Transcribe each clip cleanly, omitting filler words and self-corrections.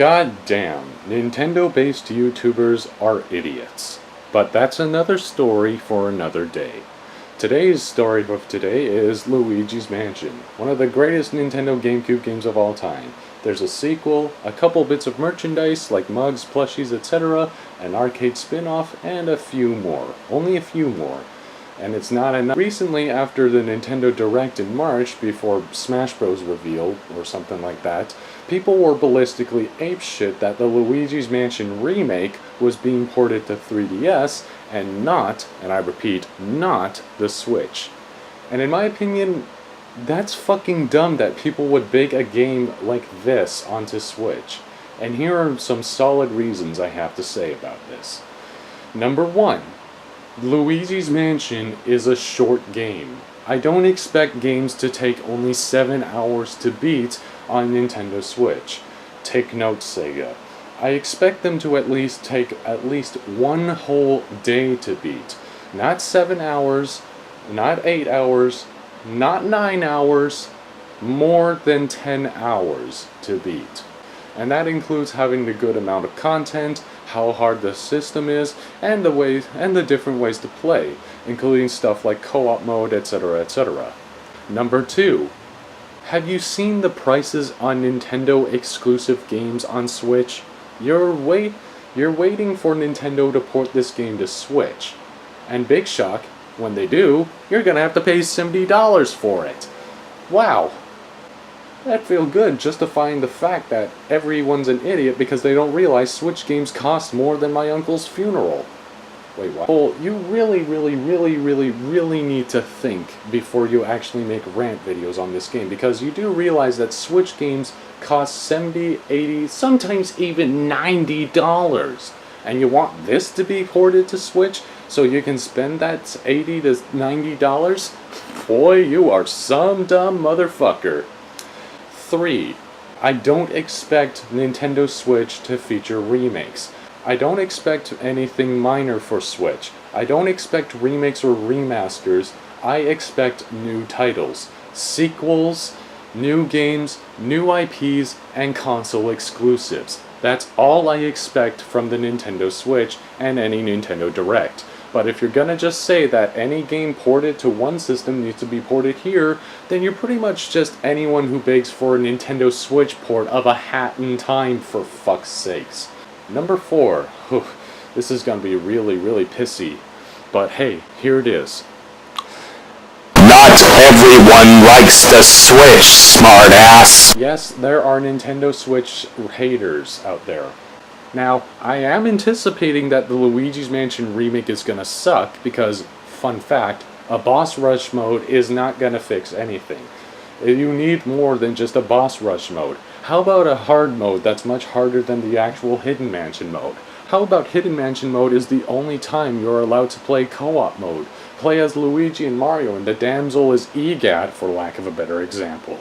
God damn, Nintendo-based YouTubers are idiots. But that's another story for another day. Today's story of today is Luigi's Mansion, one of the greatest Nintendo GameCube games of all time. There's a sequel, a couple bits of merchandise like mugs, plushies, etc., an arcade spin-off, and a few more. Only a few more. And it's not enough. Recently, after the Nintendo Direct in March, before Smash Bros. Reveal, or something like that, people were ballistically apeshit that the Luigi's Mansion remake was being ported to 3DS, and not, and I repeat, not the Switch. And in my opinion, that's fucking dumb that people would bake a game like this onto Switch. And here are some solid reasons I have to say about this. Number one, Luigi's Mansion is a short game. I don't expect games to take only 7 hours to beat on Nintendo Switch. Take note, Sega. I expect them to at least take at least one whole day to beat. Not 7 hours, not 8 hours, not 9 hours, more than 10 hours to beat. And that includes having the good amount of content, how hard the system is, and the different ways to play, including stuff like co-op mode, etc., etc. Number 2. Have you seen the prices on Nintendo exclusive games on Switch? You're waiting for Nintendo to port this game to Switch. And big shock, when they do, you're gonna have to pay $70 for it. Wow. That feels good, justifying the fact that everyone's an idiot because they don't realize Switch games cost more than my uncle's funeral. Wait, what? Well, you really need to think before you actually make rant videos on this game, because you do realize that Switch games cost $70, $80, sometimes even $90. And you want this to be ported to Switch so you can spend that $80 to $90? Boy, you are some dumb motherfucker. 3. I don't expect Nintendo Switch to feature remakes. I don't expect anything minor for Switch. I don't expect remakes or remasters. I expect new titles, sequels, new games, new IPs, and console exclusives. That's all I expect from the Nintendo Switch and any Nintendo Direct. But if you're gonna just say that any game ported to one system needs to be ported here, then you're pretty much just anyone who begs for a Nintendo Switch port of a hat in time, for fuck's sakes. Number 4. Whew, this is gonna be really pissy. But hey, here it is. Not everyone likes the Switch, smartass. Yes, there are Nintendo Switch haters out there. Now, I am anticipating that the Luigi's Mansion remake is gonna suck because, fun fact, a boss rush mode is not gonna fix anything. You need more than just a boss rush mode. How about a hard mode that's much harder than the actual Hidden Mansion mode? How about Hidden Mansion mode is the only time you're allowed to play co-op mode? Play as Luigi and Mario and the damsel is EGAT, for lack of a better example.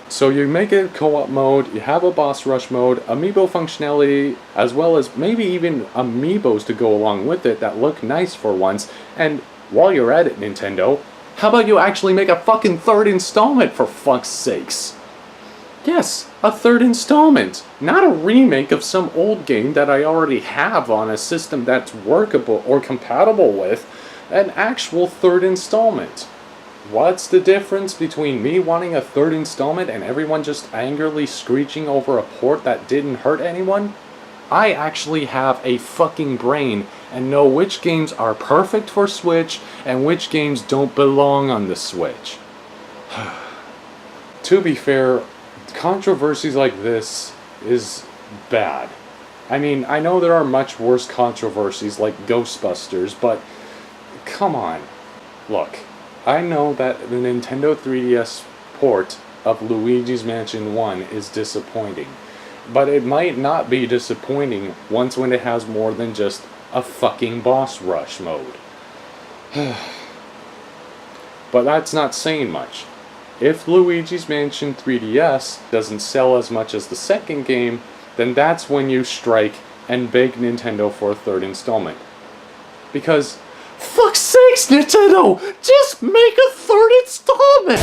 So you make it co-op mode, you have a boss rush mode, amiibo functionality, as well as maybe even amiibos to go along with it that look nice for once, and while you're at it, Nintendo, how about you actually make a fucking third installment, for fuck's sakes? Yes, a third installment, not a remake of some old game that I already have on a system that's workable or compatible with, an actual third installment. What's the difference between me wanting a third installment and everyone just angrily screeching over a port that didn't hurt anyone? I actually have a fucking brain and know which games are perfect for Switch and which games don't belong on the Switch. To be fair, controversies like this is bad. I mean, I know there are much worse controversies like Ghostbusters, but come on. Look. I know that the Nintendo 3DS port of Luigi's Mansion 1 is disappointing, but it might not be disappointing once when it has more than just a fucking boss rush mode. But that's not saying much. If Luigi's Mansion 3DS doesn't sell as much as the second game, then that's when you strike and beg Nintendo for a third installment. Because fuck's sakes, Nintendo! Just make a third installment!